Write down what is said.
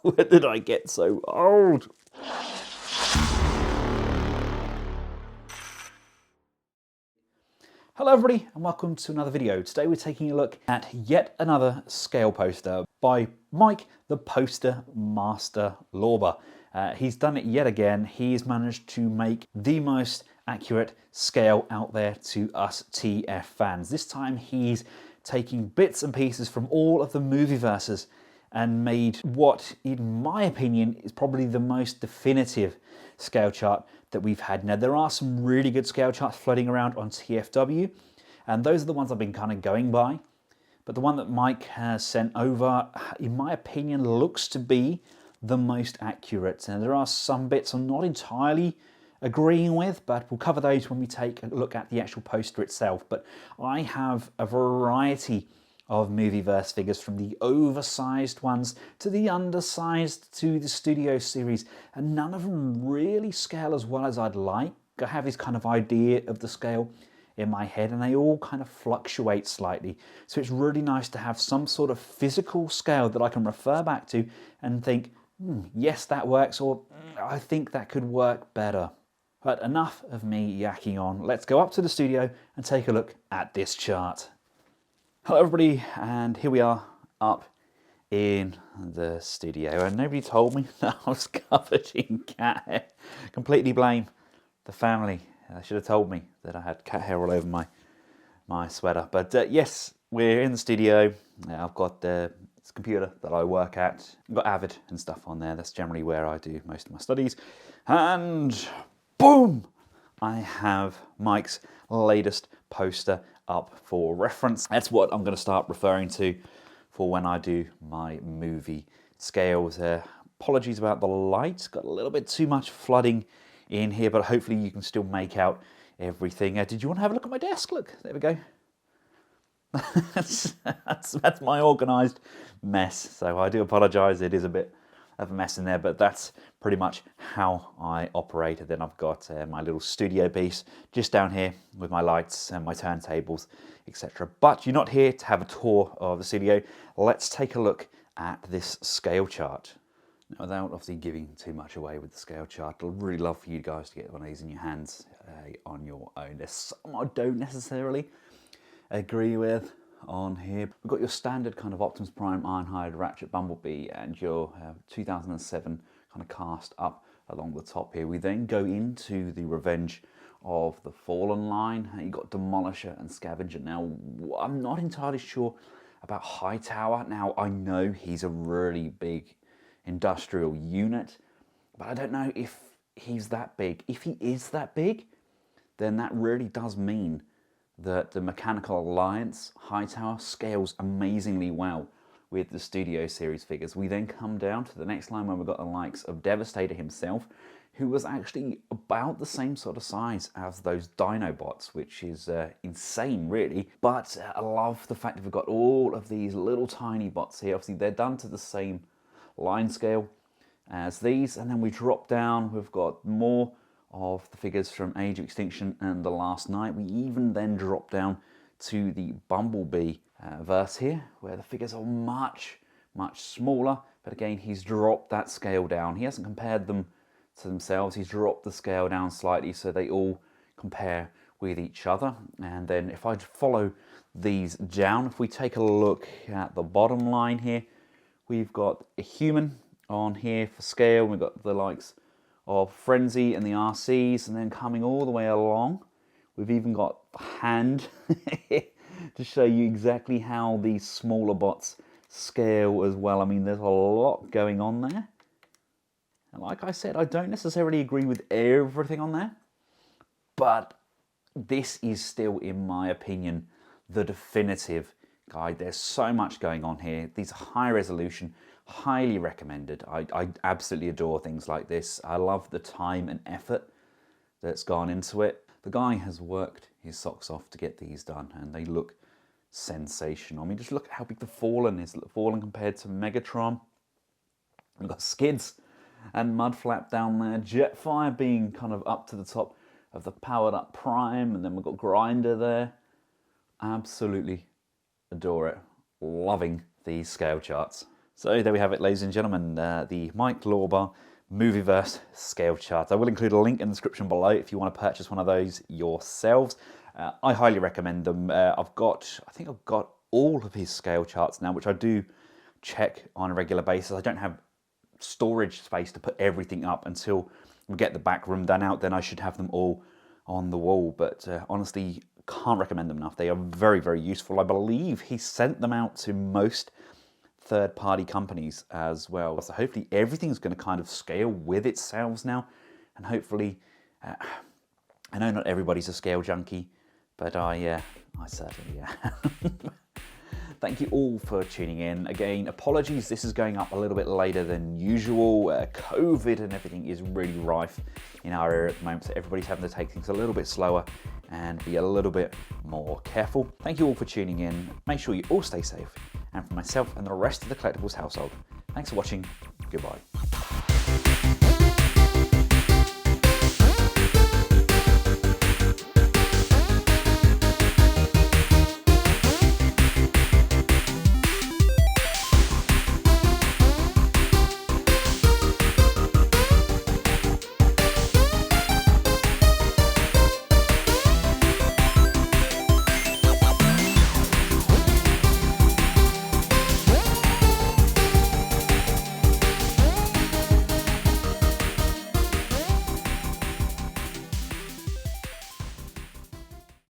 When did I get so old? Hello everybody and welcome to another video. Today we're taking a look at yet another scale poster by Mike, the Poster Master Lorber. He's done it yet again. He's managed to make the most accurate scale out there to us TF fans. This time he's taking bits and pieces from all of the movieverses and made what, in my opinion, is probably the most definitive scale chart that we've had. Now, there are some really good scale charts floating around on TFW, and those are the ones I've been kind of going by. But the one that Mike has sent over, in my opinion, looks to be the most accurate. And there are some bits I'm not entirely agreeing with, but we'll cover those when we take a look at the actual poster itself. But I have a variety of Movieverse figures, from the oversized ones to the undersized to the Studio Series, and none of them really scale as well as I'd like. I have this kind of idea of the scale in my head and they all kind of fluctuate slightly. So it's really nice to have some sort of physical scale that I can refer back to and think, yes, that works, or I think that could work better. But enough of me yakking on. Let's go up to the studio and take a look at this chart. Hello everybody, and here we are up in the studio, and nobody told me that I was covered in cat hair. Completely blame the family. They should have told me that I had cat hair all over my sweater. But yes, we're in the studio. I've got this computer that I work at. I've got Avid and stuff on there. That's generally where I do most of my studies. And boom! I have Mike's latest poster up for reference. That's what I'm going to start referring to for when I do my movie scales. Apologies about the light, got a little bit too much flooding in here, but hopefully you can still make out everything. Did you want to have a look at my desk? Look, there we go. that's my organised mess, so I do apologise. It is a bit of a mess in there, but that's pretty much how I operate. And then I've got my little studio piece just down here with my lights and my turntables, etc. But you're not here to have a tour of the studio. Let's take a look at this scale chart. Now, without obviously giving too much away with the scale chart, I'd really love for you guys to get one of these in your hands on your own. There's some I don't necessarily agree with on here. We've got your standard kind of Optimus Prime, Ironhide, Ratchet, Bumblebee, and your 2007 kind of cast up along the top here. We then go into the Revenge of the Fallen line. You've got Demolisher and Scavenger. Now, I'm not entirely sure about Hightower. Now, I know he's a really big industrial unit, but I don't know if he's that big. If he is that big, then that really does mean that the Mechanical Alliance Hightower scales amazingly well with the Studio Series figures. We then come down to the next line where we've got the likes of Devastator himself, who was actually about the same sort of size as those Dinobots, which is insane really. But I love the fact that we've got all of these little tiny bots here. Obviously they're done to the same line scale as these, and then we drop down, we've got more of the figures from Age of Extinction and The Last Night. We even then drop down to the Bumblebee verse here, where the figures are much smaller, but again he's dropped that scale down. He hasn't compared them to themselves, he's dropped the scale down slightly so they all compare with each other. And then if I follow these down, if we take a look at the bottom line here, we've got a human on here for scale. We've got the likes of Frenzy and the RCs, and then coming all the way along, we've even got the hand to show you exactly how these smaller bots scale as well. I mean, there's a lot going on there. And like I said, I don't necessarily agree with everything on there, but this is still, in my opinion, the definitive guide. There's so much going on here. These are high resolution, highly recommended. I absolutely adore things like this. I love the time and effort that's gone into it. The guy has worked his socks off to get these done, and they look sensational. I mean, just look at how big the Fallen is. Fallen compared to Megatron. We've got Skids and Mudflap down there. Jetfire being kind of up to the top of the powered up Prime, and then we've got Grinder there. Absolutely adore it. Loving these scale charts. So there we have it, ladies and gentlemen, the Mike Lorber Movieverse scale charts. I will include a link in the description below if you want to purchase one of those yourselves. I highly recommend them. I think I've got all of his scale charts now, which I do check on a regular basis. I don't have storage space to put everything up until we get the back room done out. Then I should have them all on the wall. But honestly, can't recommend them enough. They are very, very useful. I believe he sent them out to most third-party companies as well. So hopefully everything's going to kind of scale with itself now. And hopefully, I know not everybody's a scale junkie, but I certainly am. Thank you all for tuning in. Again, apologies, this is going up a little bit later than usual. COVID and everything is really rife in our area at the moment, so everybody's having to take things a little bit slower and be a little bit more careful. Thank you all for tuning in. Make sure you all stay safe. And for myself and the rest of the Collectables household, thanks for watching. Goodbye.